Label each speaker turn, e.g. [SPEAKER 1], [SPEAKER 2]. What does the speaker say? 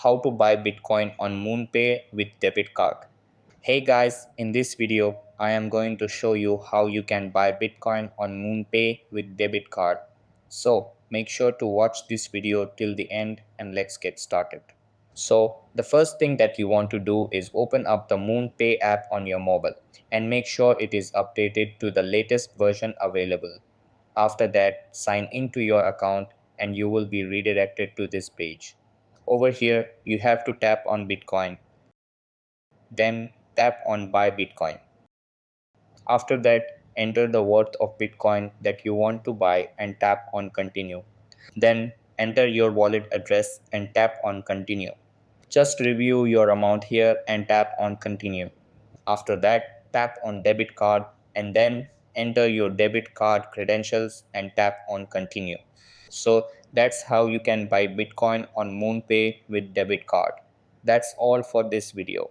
[SPEAKER 1] how to buy Bitcoin on MoonPay with debit card. Hey guys, in this video, I am going to show you how you can buy Bitcoin on MoonPay with debit card. So make sure to watch this video till the end and let's get started. So the first thing that you want to do is open up the MoonPay app on your mobile and make sure it is updated to the latest version available. After that, sign into your account and you will be redirected to this page. Over here, you have to tap on Bitcoin, then tap on Buy Bitcoin. After that, enter the worth of Bitcoin that you want to buy and tap on Continue. Then enter your wallet address and tap on Continue. Just review your amount here and tap on Continue. After that, tap on Debit Card and then enter your debit card credentials and tap on Continue. So that's how you can buy Bitcoin on MoonPay with debit card. That's all for this video.